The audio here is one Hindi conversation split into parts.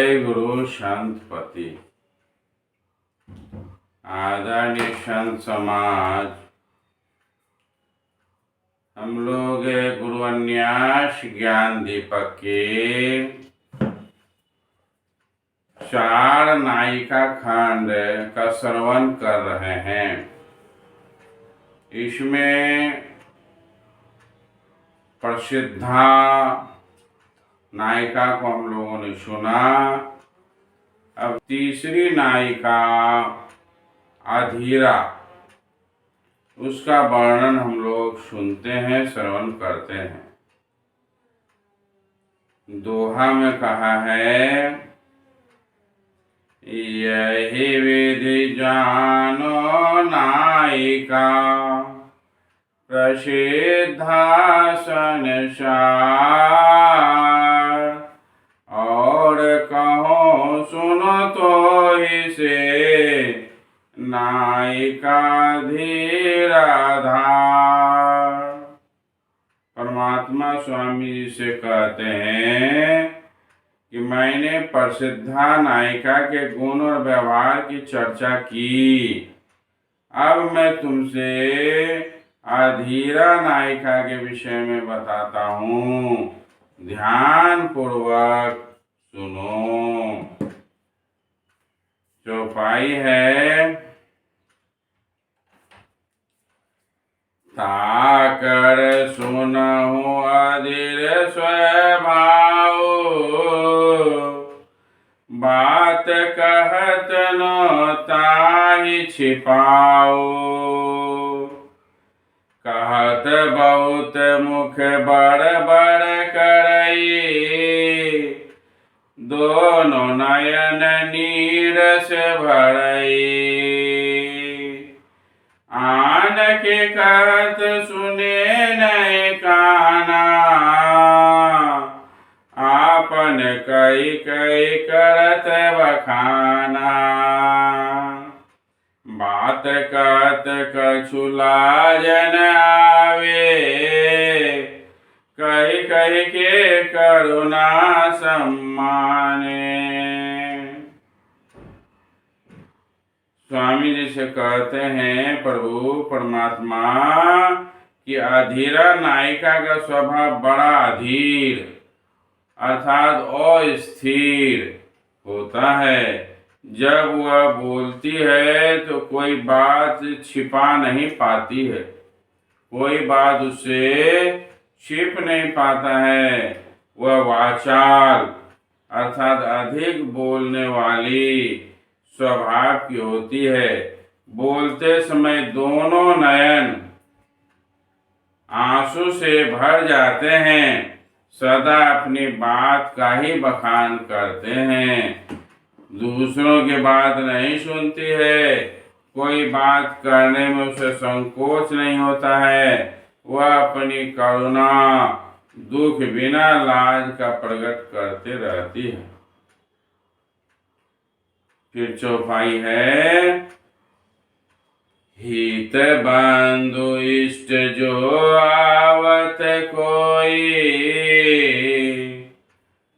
जय गुरु संतपति। आदरणीय संत समाज, हम लोग गुरु अन्यास ज्ञान दीपक के 4 नायिका खंड का श्रवण कर रहे हैं। इसमें प्रसिद्धा नायिका को हम लोगों ने सुना। अब तीसरी नायिका अधीरा, उसका वर्णन हम लोग सुनते हैं, श्रवण करते हैं। दोहा में कहा है, यही विधि जानो नायिका प्रसिद्धा संसार, और कहो सुनो तो इसे नायिका धीराधार। परमात्मा स्वामी जी से कहते हैं कि मैंने प्रसिद्धा नायिका के गुण और व्यवहार की चर्चा की। अब मैं तुमसे अधीरा नायिका के विषय में बताता हूँ, ध्यान पूर्वक सुनो। चौपाई है, ताकर सुनहु अधीर स्वभाव, बात कहत न ताहि छिपाओ। कहत बहुत मुख बड़ बड़ करई, दोनों नयन नीरस भरई। आन के कहत सुने नहीं काना, आपन कई कई करत बखाना। बात कहत कछु लाजन आवे, कही कही के करुणा सम्माने। स्वामी जी से कहते हैं, प्रभु परमात्मा कि अधीरा नायिका का स्वभाव बड़ा अधीर अर्थात अस्थिर होता है। जब वह बोलती है तो कोई बात छिपा नहीं पाती है, कोई बात उससे छिप नहीं पाता है। वह वाचाल अर्थात अधिक बोलने वाली स्वभाव की होती है। बोलते समय दोनों नयन आंसू से भर जाते हैं, सदा अपनी बात का ही बखान करते हैं, दूसरों की बात नहीं सुनती है। कोई बात करने में उसे संकोच नहीं होता है। वह अपनी करुणा दुख बिना लाज का प्रकट करते रहती है। फिर चौपाई है, हित बंधु इष्ट जो आवत कोई,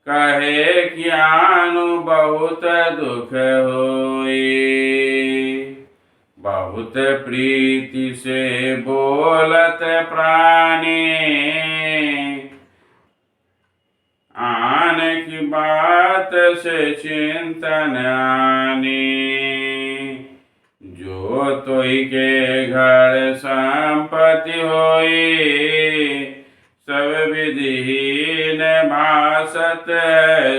कहे ज्ञानु बहुत दुख होई। बहुत प्रीति से बोलत प्राणी, आन की बात से चिंतन आनी। जो तोई के घर संपत्ति होई, सब विधिहीन भासत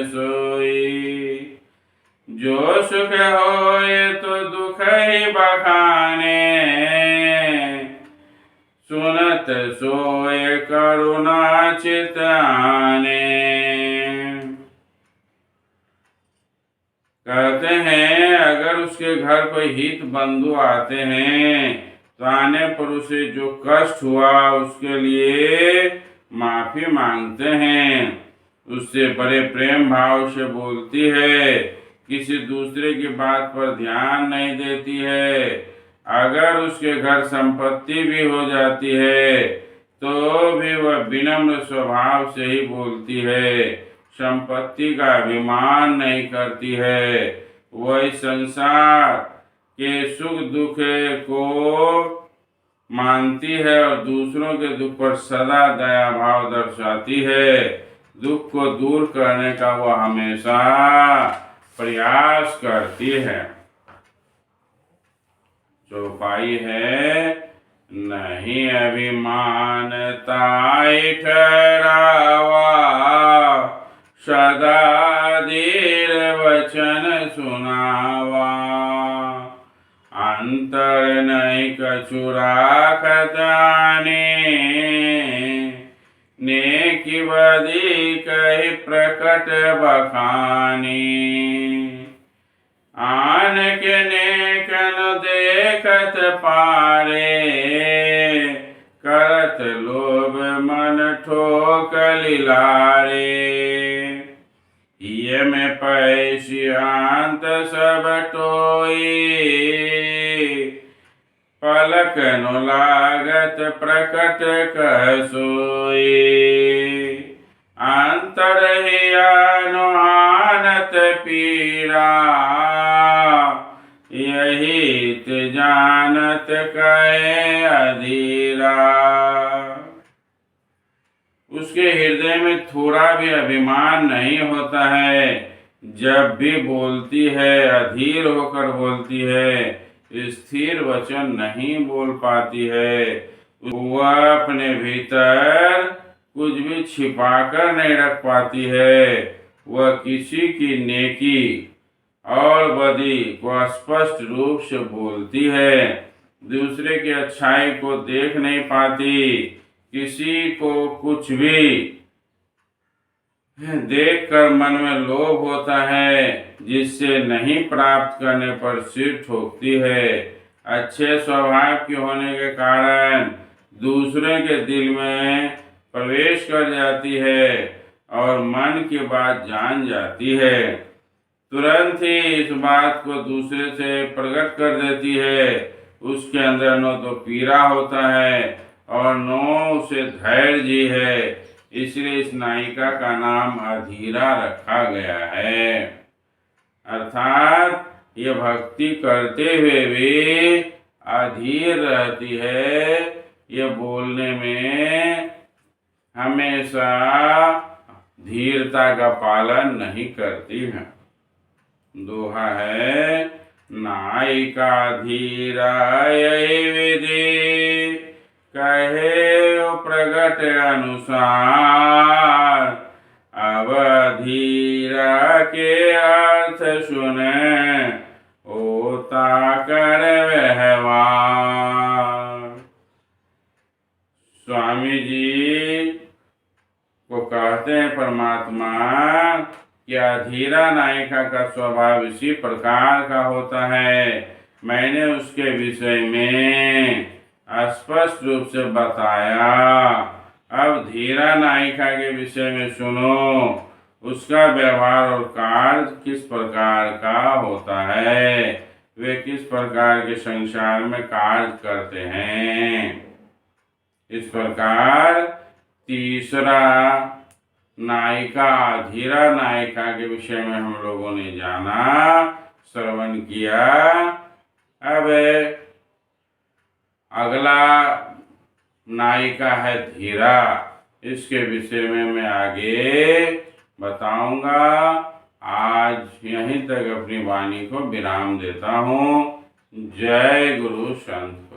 सोई। जो सुख होए तो दुख ही बखाने, सुनत सोए करुणा चित आने। कहते हैं, अगर उसके घर कोई हित बंधु आते हैं तो आने पर उसे जो कष्ट हुआ उसके लिए माफी मांगते हैं, उससे बड़े प्रेम भाव से बोलती है, किसी दूसरे की बात पर ध्यान नहीं देती है। अगर उसके घर संपत्ति भी हो जाती है तो भी वह विनम्र स्वभाव से ही बोलती है, संपत्ति का अभिमान नहीं करती है, वही संसार के सुख दुख को मानती है और दूसरों के दुख पर सदा दया भाव दर्शाती है। दुख को दूर करने का वह हमेशा प्रयास करती है। चौपाई है, नहीं अभिमान ताई ठहरावा, सदा धीर वचन सुनावा, अंतर नहीं कछु राखत आने, नेकी बदी कही प्रकट बखानी, आन के नेकन देखत पारे, करत लोभ मन ठोक लिलारे, ये में पैसी अंत सब टोई, पलक नो लागत प्रकट कह सोई, अंतर हियानो आनत पीरा, यही ते जानत कहे अधीरा। उसके हृदय में थोड़ा भी अभिमान नहीं होता है, जब भी बोलती है अधीर होकर बोलती है, स्थिर वचन नहीं बोल पाती है। वह अपने भीतर कुछ भी छिपाकर नहीं रख पाती है। वह किसी की नेकी और बदी को स्पष्ट रूप से बोलती है, दूसरे की अच्छाई को देख नहीं पाती। किसी को कुछ भी देखकर मन में लोभ होता है, जिससे नहीं प्राप्त करने पर सिर ठोकती है। अच्छे स्वभाव के होने के कारण दूसरे के दिल में प्रवेश कर जाती है और मन की बात जान जाती है। तुरंत ही इस बात को दूसरे से प्रकट कर देती है। उसके अंदर न तो पीड़ा होता है और न उसे धैर्य है। इसलिए इस नायिका का नाम अधीरा रखा गया है। अर्थात ये भक्ति करते हुए भी अधीर रहती है। ये बोलने में हमेशा धीरता का पालन नहीं करती है। दोहा है, नायिका धीरा यही विधि, कहे प्रगट अनुसार, अब धीरा के अर्थ सुने, होता कर व्यवहार। स्वामी जी को कहते हैं परमात्मा कि अधीरा नायिका का स्वभाव इसी प्रकार का होता है। मैंने उसके विषय में स्पष्ट रूप से बताया। अब धीरा नायिका के विषय में सुनो, उसका व्यवहार और कार्य किस प्रकार का होता है, वे किस प्रकार के संसार में कार्य करते हैं। इस प्रकार तीसरा नायिका धीरा नायिका के विषय में हम लोगों ने जाना, श्रवण किया। अब अगला नायिका है धीरा। इसके विषय में मैं आगे बताऊंगा। आज यहीं तक अपनी वाणी को विराम देता हूँ। जय गुरु संत।